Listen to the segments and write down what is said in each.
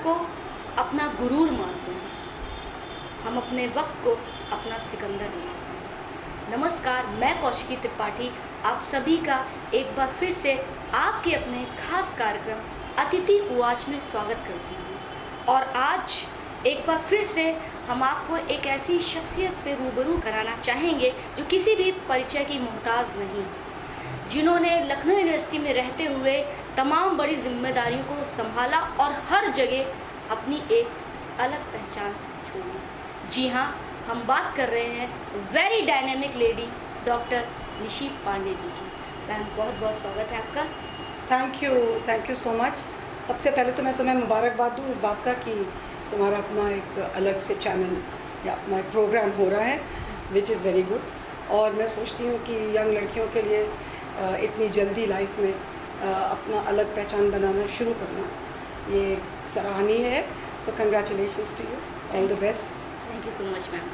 को अपना गुरूर मानते हैं, हम अपने वक्त को अपना सिकंदर मानते हैं। नमस्कार, मैं कौशिकी त्रिपाठी आप सभी का एक बार फिर से आपके अपने खास कार्यक्रम अतिथि उवाच में स्वागत करती हूँ। और आज एक बार फिर से हम आपको एक ऐसी शख्सियत से रूबरू कराना चाहेंगे जो किसी भी परिचय की मोहताज नहीं, जिन्होंने लखनऊ यूनिवर्सिटी में रहते हुए तमाम बड़ी जिम्मेदारियों को संभाला और हर जगह अपनी एक अलग पहचान छोड़ी। जी हाँ, हम बात कर रहे हैं very dynamic lady doctor Nishi Pandey ji की। मैम, बहुत बहुत स्वागत है आपका। Thank you so much. सबसे पहले तो मैं तुम्हें मुबारकबाद दूँ इस बात का कि तुम्हारा अपना एक अलग से चैनल या अपना एक प्रोग्राम हो रहा है, विच इज़ वेरी गुड। और मैं सोचती हूँ कि यंग लड़कियों के लिए इतनी जल्दी लाइफ में अपना अलग पहचान बनाना शुरू करना ये सराहनीय है। So congratulations to you, all the best. Thank you so much ma'am.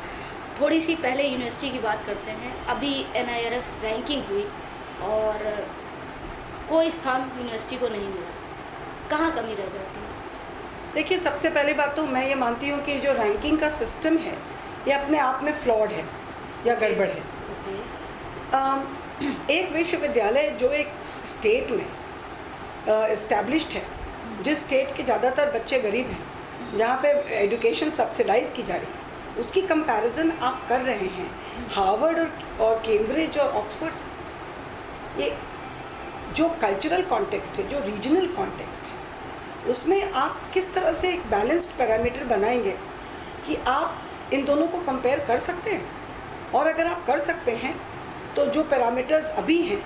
थोड़ी सी पहले यूनिवर्सिटी की बात करते हैं। अभी NIRF रैंकिंग हुई और कोई स्थान यूनिवर्सिटी को नहीं मिला, कहाँ कमी रह जाती है? देखिए, सबसे पहली बात तो मैं ये मानती हूँ कि जो रैंकिंग का सिस्टम है ये अपने आप में फ्लॉड है या गड़बड़ है। एक विश्वविद्यालय जो एक स्टेट में इस्टेब्लिश्ड है, जिस स्टेट के ज़्यादातर बच्चे गरीब हैं, जहाँ पे एजुकेशन सब्सिडाइज की जा रही है, उसकी कंपैरिजन आप कर रहे हैं हार्वर्ड और कैम्ब्रिज और ऑक्सफोर्ड से। ये जो कल्चरल कॉन्टेक्स्ट है, जो रीजनल कॉन्टेक्स्ट है, उसमें आप किस तरह से एक बैलेंस्ड पैरामीटर बनाएंगे कि आप इन दोनों को कंपेयर कर सकते हैं। और अगर आप कर सकते हैं तो जो पैरामीटर्स अभी हैं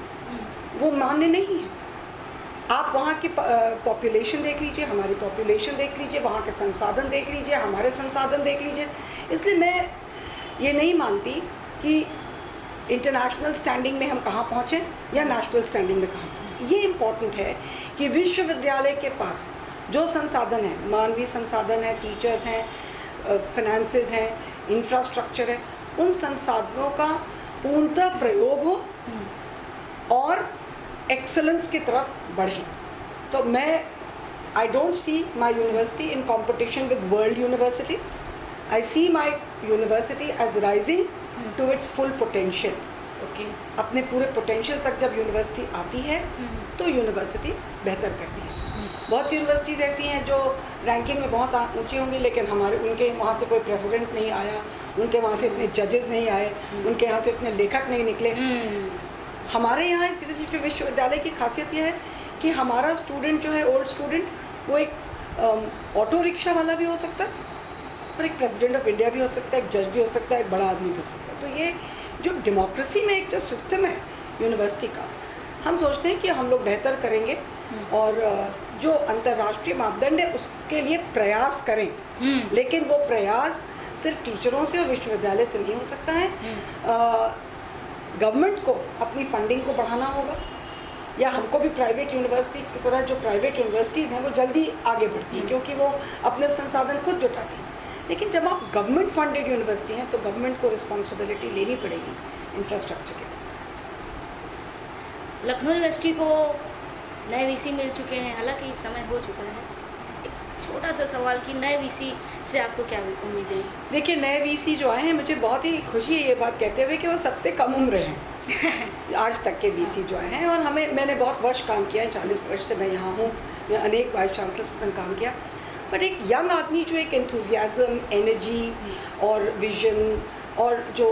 वो मान्य नहीं हैं। आप वहाँ की पॉपुलेशन देख लीजिए, हमारी पॉपुलेशन देख लीजिए, वहाँ के संसाधन देख लीजिए, हमारे संसाधन देख लीजिए। इसलिए मैं ये नहीं मानती कि इंटरनेशनल स्टैंडिंग में हम कहाँ पहुँचें या नेशनल स्टैंडिंग में कहाँ पहुँचें। ये इम्पॉर्टेंट है कि विश्वविद्यालय के पास जो संसाधन है, मानवीय संसाधन है, टीचर्स हैं, फाइनेंसेस हैं, इंफ्रास्ट्रक्चर है, उन संसाधनों का पूर्णतः प्रयोग हो और एक्सेलेंस की तरफ बढ़े। तो मैं I don't see my university in competition with world universities. I see my university as rising to its full potential. Okay, अपने पूरे पोटेंशियल तक जब यूनिवर्सिटी आती है तो यूनिवर्सिटी बेहतर करती है। बहुत सी यूनिवर्सिटीज़ ऐसी हैं जो रैंकिंग में बहुत ऊंची होंगी, लेकिन उनके वहाँ से कोई प्रेसिडेंट नहीं आया, उनके वहाँ से इतने जजेस नहीं आए, उनके यहाँ से इतने लेखक नहीं निकले। हमारे यहाँ इस विश्वविद्यालय की खासियत यह है कि हमारा स्टूडेंट जो है, ओल्ड स्टूडेंट, वो एक ऑटो रिक्शा वाला भी हो सकता है और एक प्रेसिडेंट ऑफ इंडिया भी हो सकता है, एक जज भी हो सकता है, एक बड़ा आदमी भी हो सकता है। तो ये जो डेमोक्रेसी में एक जो सिस्टम है यूनिवर्सिटी का, हम सोचते हैं कि हम लोग बेहतर करेंगे और जो अंतर्राष्ट्रीय मापदंड है उसके लिए प्रयास करें। लेकिन वो प्रयास सिर्फ टीचरों से और विश्वविद्यालय से नहीं हो सकता है। गवर्नमेंट को अपनी फंडिंग को बढ़ाना होगा, या हमको भी प्राइवेट यूनिवर्सिटी की तरह, जो प्राइवेट यूनिवर्सिटीज़ हैं वो जल्दी आगे बढ़ती हैं क्योंकि वो अपने संसाधन खुद जुटाती हैं। लेकिन जब आप गवर्नमेंट फंडेड यूनिवर्सिटी हैं तो गवर्नमेंट को रिस्पॉन्सिबिलिटी लेनी पड़ेगी इंफ्रास्ट्रक्चर के लिए। लखनऊ यूनिवर्सिटी को नए VC मिल चुके हैं, हालांकि समय हो चुका है। एक छोटा सा सवाल कि नए VC से आपको क्या उम्मीद है? देखिए, नए VC जो आए हैं, मुझे बहुत ही खुशी है ये बात कहते हुए कि वो सबसे कम उम्र हैं आज तक के VC जो आए हैं। और मैंने बहुत वर्ष काम किया है, 40 वर्ष से मैं यहाँ हूँ, मैं अनेक वाइस चांसलर्स के संग काम किया। पर एक यंग आदमी जो एक एंथुजियाज्म, एनर्जी और विजन और जो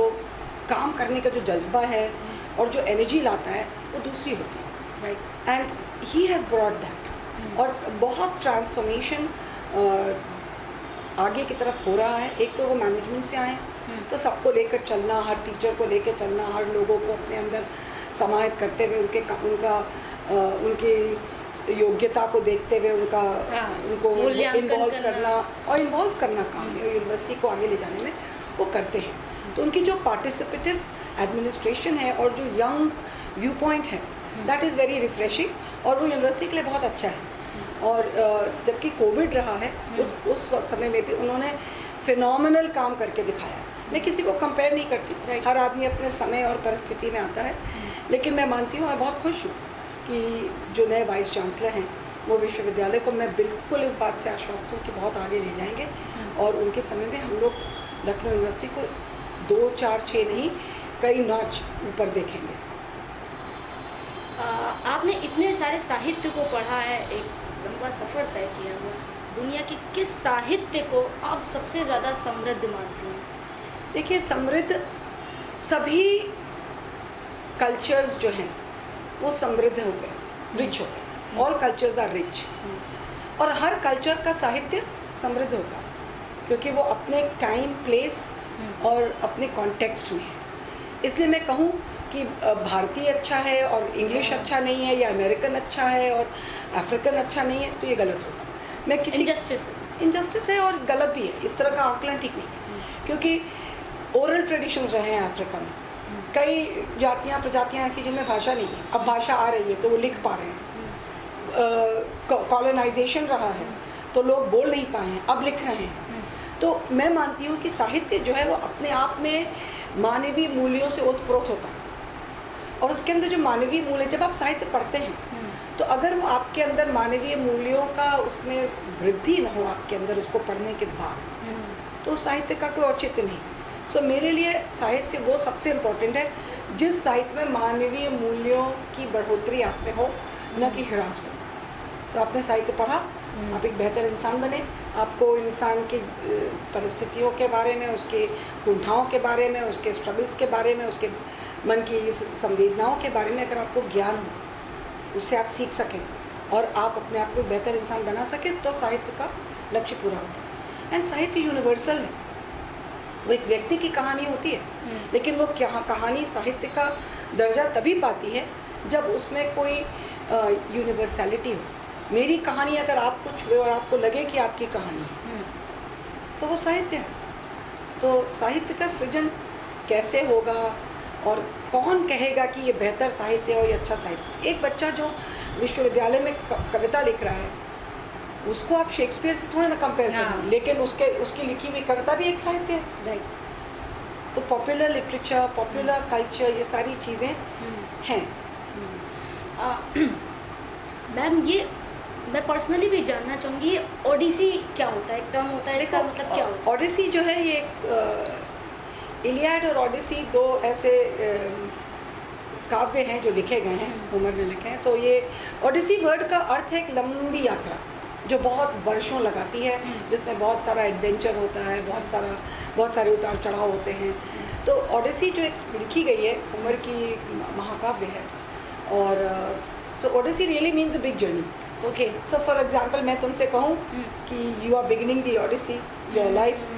काम करने का जो जज्बा है और जो एनर्जी लाता है, वो दूसरी होती है। Right, and he has brought that. और बहुत ट्रांसफॉर्मेशन आगे की तरफ हो रहा है। एक तो वो मैनेजमेंट से आए, तो सबको लेकर चलना, हर टीचर को लेकर चलना, हर लोगों को अपने अंदर समाहित करते हुए उनकी योग्यता को देखते हुए उनको इन्वॉल्व करना काम है यूनिवर्सिटी को आगे ले जाने में वो करते हैं। तो उनकी जो पार्टिसिपेटिव एडमिनिस्ट्रेशन है और जो यंग व्यू पॉइंट है, दैट इज़ वेरी रिफ्रेशिंग और वो यूनिवर्सिटी के लिए बहुत अच्छा है। और जबकि कोविड रहा है, उस समय में भी उन्होंने फिनोमिनल काम करके दिखाया है। मैं किसी को कंपेयर नहीं करती, हर आदमी अपने समय और परिस्थिति में आता है। लेकिन मैं मानती हूँ, मैं बहुत खुश हूँ कि जो नए वाइस चांसलर हैं वो विश्वविद्यालय को मैं बिल्कुल इस बात से आश्वस्त हूँ कि बहुत आगे ले जाएंगे और उनके समय में हम लोग लखनऊ यूनिवर्सिटी को 2, 4, 6 नहीं कई नॉच ऊपर देखेंगे। आपने इतने सारे साहित्य को पढ़ा है, एक लंबा सफ़र तय किया हुआ, दुनिया के किस साहित्य को आप सबसे ज़्यादा समृद्ध मानती हैं? देखिए, समृद्ध सभी कल्चर्स जो हैं वो समृद्ध होते हैं, रिच होते हैं। ऑल कल्चर्स आर रिच और हर कल्चर का साहित्य समृद्ध होता है क्योंकि वो अपने टाइम, प्लेस और अपने कॉन्टेक्स्ट में है। इसलिए मैं कहूँ कि भारतीय अच्छा है और इंग्लिश अच्छा नहीं है या अमेरिकन अच्छा है और अफ्रीकन अच्छा नहीं है तो ये गलत होगा। मैं किसी इनजस्टिस है और गलत भी है, इस तरह का आकलन ठीक नहीं है क्योंकि ओरल ट्रेडिशंस रहे हैं अफ्रीका में। कई जातियाँ प्रजातियाँ ऐसी जिनमें भाषा नहीं है, अब भाषा आ रही है तो वो लिख पा रहे हैं। कॉलोनाइजेशन रहा है तो लोग बोल नहीं पाए हैं, अब लिख रहे हैं। तो मैं मानती हूँ कि साहित्य जो है वो अपने आप में मानवीय मूल्यों से ओतप्रोत होता है और उसके अंदर जो मानवीय मूल्य, जब आप साहित्य पढ़ते हैं तो अगर वो आपके अंदर मानवीय मूल्यों का उसमें वृद्धि न हो आपके अंदर उसको पढ़ने के बाद तो साहित्य का कोई औचित्य नहीं। सो मेरे लिए साहित्य वो सबसे इम्पोर्टेंट है जिस साहित्य में मानवीय मूल्यों की बढ़ोतरी आप में हो, न कि ह्रास हो। तो आपने साहित्य पढ़ा, आप एक बेहतर इंसान बने। आपको इंसान की परिस्थितियों के बारे में, उसके कुंठाओं के बारे में, उसके स्ट्रगल्स के बारे में, उसके मन की संवेदनाओं के बारे में अगर आपको ज्ञान हो, उससे आप सीख सकें और आप अपने आप को एक बेहतर इंसान बना सकें तो साहित्य का लक्ष्य पूरा होता है। एंड साहित्य यूनिवर्सल है, वो एक व्यक्ति की कहानी होती है लेकिन वो क्या कहानी साहित्य का दर्जा तभी पाती है जब उसमें कोई यूनिवर्सैलिटी हो। मेरी कहानी अगर आपको छुए और आपको लगे कि आपकी कहानी है तो वो साहित्य है। तो साहित्य का सृजन कैसे होगा और कौन कहेगा कि ये बेहतर साहित्य है और ये अच्छा साहित्य। एक बच्चा जो विश्वविद्यालय में कविता लिख रहा है उसको आप शेक्सपियर से थोड़ा ना कंपेयर करें, लेकिन उसकी लिखी हुई कविता भी एक साहित्य है। राइट। तो पॉपुलर लिटरेचर, पॉपुलर कल्चर, ये सारी चीज़ें हैं। मैम, ये मैं पर्सनली भी जानना चाहूँगी, ये ओडिसी क्या होता है? एक टर्म होता है, इसका मतलब क्या होता है? ओडिसी जो है ये इलियाड और ओडिसी दो ऐसे काव्य हैं जो लिखे गए हैं, होमर ने लिखे हैं। तो ये ओडिसी वर्ड का अर्थ है एक लंबी यात्रा जो बहुत वर्षों लगाती है, जिसमें बहुत सारा एडवेंचर होता है, बहुत सारे उतार चढ़ाव होते हैं। तो ओडिसी जो एक लिखी गई है, होमर की महाकाव्य है और so Odyssey really means a big journey. Okay. So for example मैं तुमसे कहूँ कि you are beginning the odyssey, your life,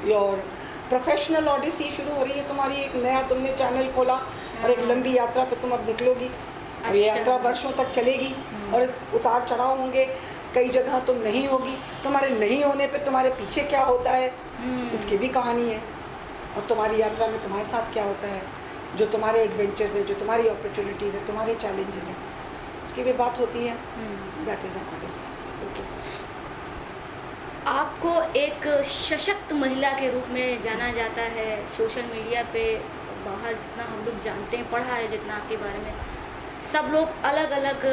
your professional odyssey शुरू हो रही है तुम्हारी। एक नया तुमने चैनल खोला और एक लंबी यात्रा पे तुम अब निकलोगी और ये यात्रा वर्षों तक चलेगी और इस उतार चढ़ाव होंगे, कई जगह तुम नहीं होगी, तुम्हारे नहीं होने पे तुम्हारे पीछे क्या होता है इसकी भी कहानी है और तुम्हारी यात्रा में तुम्हारे साथ क्या होता है, जो तुम्हारे एडवेंचर्स हैं, जो तुम्हारी अपॉर्चुनिटीज़ हैं, तुम्हारे चैलेंजेस हैं, उसकी भी बात होती है। That is a odyssey. आपको एक सशक्त महिला के रूप में जाना जाता है। सोशल मीडिया पे बाहर जितना हम लोग जानते हैं, पढ़ा है जितना आपके बारे में, सब लोग अलग अलग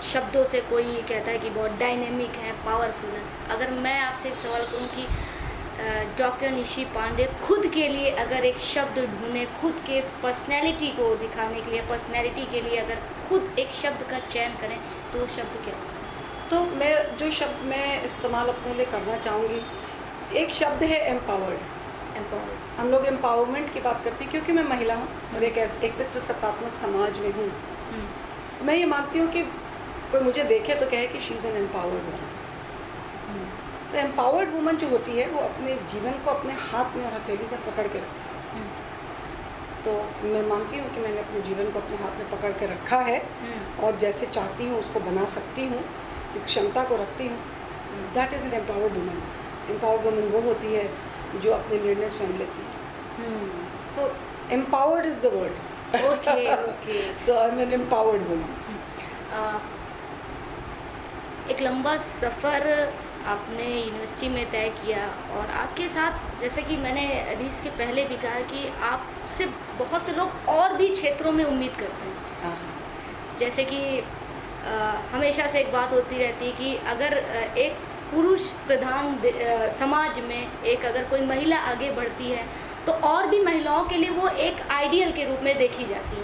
शब्दों से, कोई कहता है कि बहुत डायनेमिक है, पावरफुल है। अगर मैं आपसे एक सवाल करूं कि डॉक्टर निशी पांडे खुद के लिए अगर एक शब्द ढूंढें, खुद के पर्सनैलिटी को दिखाने के लिए, पर्सनैलिटी के लिए अगर खुद एक शब्द का चयन करें तो वो शब्द क्या होगा? तो मैं जो शब्द मैं इस्तेमाल अपने लिए करना चाहूँगी, एक शब्द है एम्पावर्ड। हम लोग एम्पावरमेंट की बात करते हैं क्योंकि मैं महिला हूँ और एक पितृसत्तात्मक समाज में हूँ। तो मैं ये मानती हूँ कि कोई मुझे देखे तो कहे कि she is an empowered woman. तो एम्पावर्ड वुमन जो होती है वो अपने जीवन को अपने हाथ में और हथेली से पकड़ के रखती है। तो मैं मानती हूँ कि मैंने अपने जीवन को अपने हाथ में पकड़ के रखा है और जैसे चाहती हूँ उसको बना सकती हूँ, एक क्षमता को रखती हूँ। That is an empowered woman. Empowered woman वो होती है जो अपने निर्णय स्वयं लेती है। So empowered is the word. Okay. So I am an empowered woman. एक लंबा सफ़र आपने यूनिवर्सिटी में तय किया और आपके साथ, जैसे कि मैंने अभी इसके पहले भी कहा कि आपसे बहुत से लोग और भी क्षेत्रों में उम्मीद करते हैं। जैसे कि हमेशा से एक बात होती रहती है कि अगर एक पुरुष प्रधान समाज में एक अगर कोई महिला आगे बढ़ती है तो और भी महिलाओं के लिए वो एक आइडियल के रूप में देखी जाती है।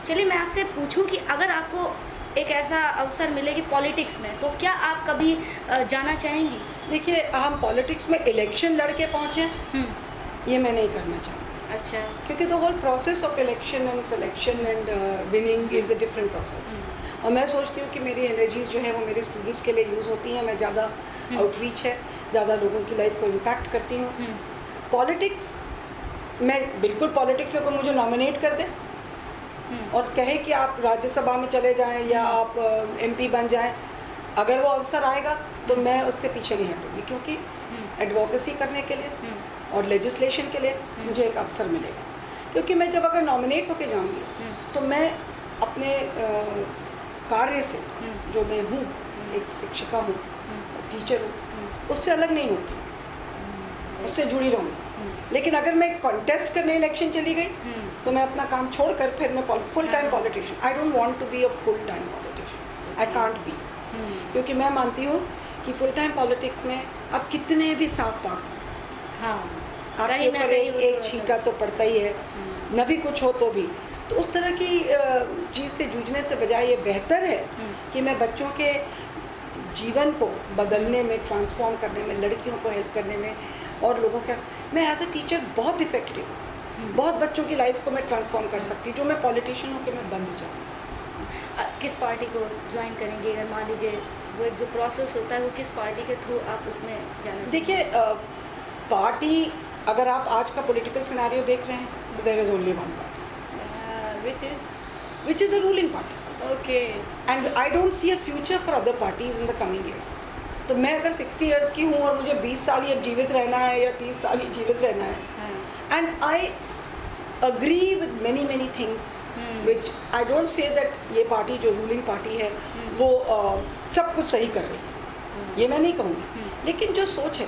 चलिए मैं आपसे पूछूं कि अगर आपको एक ऐसा अवसर मिले कि पॉलिटिक्स में, तो क्या आप कभी जाना चाहेंगी? देखिए, हम पॉलिटिक्स में इलेक्शन लड़के पहुँचे ये मैं नहीं करना चाहूँगी। अच्छा। क्योंकि the whole process of election and selection and winning is a different process. और मैं सोचती हूँ कि मेरी एनर्जीज़ जो है वो मेरे स्टूडेंट्स के लिए यूज़ होती हैं। मैं ज़्यादा आउटरीच है, ज़्यादा लोगों की लाइफ को इम्पैक्ट करती हूँ। पॉलिटिक्स, मैं बिल्कुल पॉलिटिक्स में कोई मुझे नॉमिनेट कर दे और कहे कि आप राज्यसभा में चले जाएं या आप एमपी बन जाएं, अगर वो अवसर आएगा तो मैं उससे पीछे नहीं हटूँगी, क्योंकि एडवोकेसी करने के लिए और लेजिस्लेशन के लिए मुझे एक अवसर मिलेगा। क्योंकि मैं जब अगर नॉमिनेट होके जाऊंगी तो मैं अपने कार्य से, जो मैं हूँ, एक शिक्षिका हूँ, टीचर हूँ, उससे अलग नहीं होती, उससे जुड़ी रहूँगी। लेकिन अगर मैं कॉन्टेस्ट करने इलेक्शन चली गई तो मैं अपना काम छोड़कर फिर मैं full time politician, I don't want to be a full time politician, I can't be. क्योंकि मैं मानती हूँ कि फुल टाइम पॉलिटिक्स में अब कितने भी साफ पाक, हाँ, आपके ऊपर एक छींटा तो पड़ता ही है, न भी कुछ हो तो भी। तो उस तरह की चीज़ से जूझने से बजाय ये बेहतर है कि मैं बच्चों के जीवन को बदलने में, ट्रांसफॉर्म करने में, लड़कियों को हेल्प करने में और लोगों का, मैं एज अ टीचर बहुत इफेक्टिव हूँ। बहुत बच्चों की लाइफ को मैं ट्रांसफॉर्म कर सकती हूँ, जो मैं पॉलिटिशियन हूँ कि मैं बंद जाऊँ। किस पार्टी को ज्वाइन करेंगे? अगर मान लीजिए वो जो प्रोसेस होता है वो किस पार्टी के थ्रू आप उसमें जाना? देखिए, पार्टी, अगर आप आज का पॉलिटिकल सिनेरियो देख रहे हैं तो there is only one party, which is the ruling party. Okay. And I don't see a future for other parties in the coming years. तो मैं अगर 60 years की हूँ और मुझे 20 साल ये जीवित रहना है या 30 साल ये जीवित रहना है, and I agree with many things which I don't say that ये पार्टी जो रूलिंग पार्टी है वो सब कुछ सही कर रही है, ये मैं नहीं कहूँगी। लेकिन जो सोच है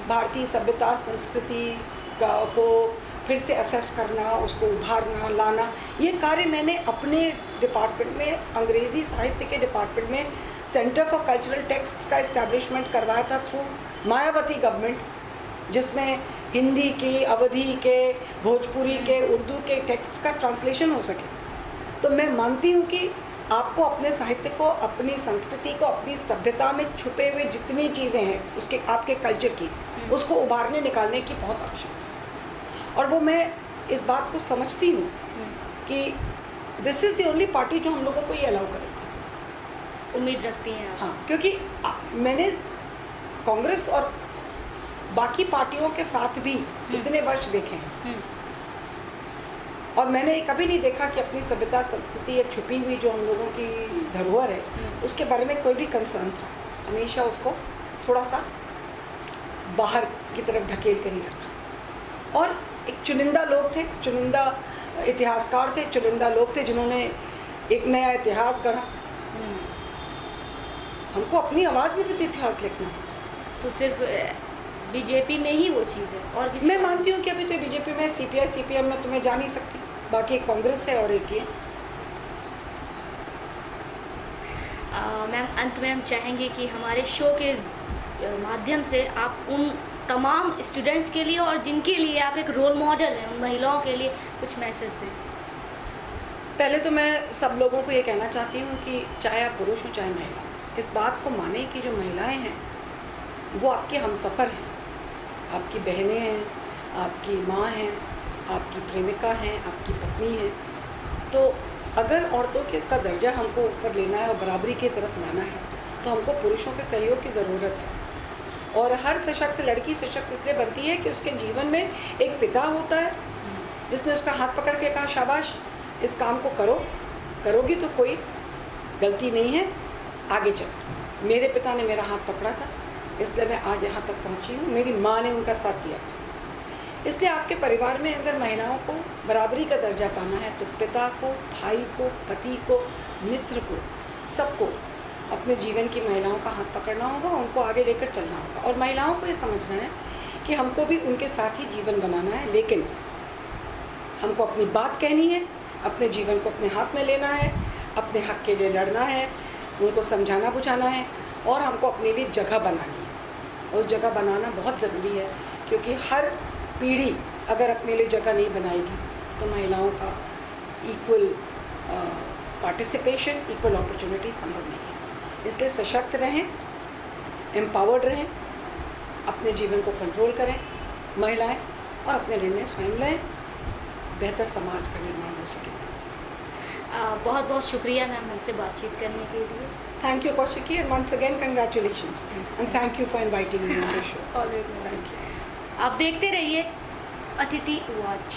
भारतीय सभ्यता संस्कृति को फिर से असेस करना, उसको उभारना, लाना, ये कार्य मैंने अपने डिपार्टमेंट में, अंग्रेज़ी साहित्य के डिपार्टमेंट में सेंटर फॉर कल्चरल टेक्स्ट्स का इस्टेब्लिशमेंट करवाया था थ्रू मायावती गवर्नमेंट, जिसमें हिंदी की, अवधी के, भोजपुरी के, उर्दू के टेक्स्ट्स का ट्रांसलेशन हो सके। तो मैं मानती हूँ कि आपको अपने साहित्य को, अपनी संस्कृति को, अपनी सभ्यता में छुपे हुए जितनी चीज़ें हैं उसके, आपके कल्चर की, उसको उभारने निकालने की बहुत आवश्यकता है। और वो मैं इस बात को समझती हूँ कि this is the only party जो हम लोगों को ये अलाउ करेगी। उम्मीद रखती हैं आप? हाँ, क्योंकि मैंने कांग्रेस और बाकी पार्टियों के साथ भी इतने वर्ष देखे हैं और मैंने कभी नहीं देखा कि अपनी सभ्यता संस्कृति या छुपी हुई जो हम लोगों की धरोहर है उसके बारे में कोई भी कंसर्न था। हमेशा उसको थोड़ा सा बाहर की तरफ ढकेल कर ही रखा। और एक चुनिंदा लोग थे, चुनिंदा इतिहासकार थे, चुनिंदा लोग थे जिन्होंने एक नया इतिहास गढ़ा। हमको अपनी आवाज़ में भी तो इतिहास लिखना है। तो सिर्फ बीजेपी में ही वो चीज़ है और किसी मैं मानती हूँ कि अभी तो बीजेपी में, सीपीआई सीपीएम में तो मैं जा नहीं सकती, बाकी एक कांग्रेस है और एक ये। मैम, अंत में हम चाहेंगे कि हमारे शो के माध्यम से आप उन तमाम स्टूडेंट्स के लिए और जिनके लिए आप एक रोल मॉडल हैं, उन महिलाओं के लिए कुछ मैसेज दें। पहले तो मैं सब लोगों को ये कहना चाहती हूँ कि चाहे आप पुरुष हो चाहे महिला, इस बात को माने कि जो महिलाएं हैं वो आपके हमसफ़र हैं, आपकी बहनें हैं, आपकी माँ हैं, आपकी प्रेमिका हैं, आपकी पत्नी है। तो अगर औरतों के का दर्जा हमको ऊपर लेना है और बराबरी की तरफ लाना है तो हमको पुरुषों के सहयोग की ज़रूरत है। और हर सशक्त लड़की सशक्त इसलिए बनती है कि उसके जीवन में एक पिता होता है जिसने उसका हाथ पकड़ के कहा, शाबाश, इस काम को करो, करोगी तो कोई गलती नहीं है, आगे चलो। मेरे पिता ने मेरा हाथ पकड़ा था, इसलिए मैं आज यहाँ तक पहुँची हूँ। मेरी माँ ने उनका साथ दिया था। इसलिए आपके परिवार में अगर महिलाओं को बराबरी का दर्जा पाना है तो पिता को, भाई को, पति को, मित्र को, सबको अपने जीवन की महिलाओं का हाथ पकड़ना होगा, उनको आगे लेकर चलना होगा। और महिलाओं को ये समझना है कि हमको भी उनके साथ ही जीवन बनाना है, लेकिन हमको अपनी बात कहनी है, अपने जीवन को अपने हाथ में लेना है, अपने हक के लिए लड़ना है, उनको समझाना बुझाना है और हमको अपने लिए जगह बनानी है। और उस जगह बनाना बहुत ज़रूरी है, क्योंकि हर पीढ़ी अगर अपने लिए जगह नहीं बनाएगी तो महिलाओं का इक्वल पार्टिसिपेशन, इक्वल अपॉर्चुनिटी संभव नहीं है। इसलिए सशक्त रहें, एम्पावर्ड रहें, अपने जीवन को कंट्रोल करें महिलाएं, और अपने निर्णय स्वयं लें, बेहतर समाज का निर्माण हो सके। बहुत बहुत शुक्रिया मैम हमसे बातचीत करने के लिए। Thank you, Kaushiki, and once again congratulations, and thank you for inviting me on the show. Always, Thank you. आप देखते रहिए अतिथि वॉच।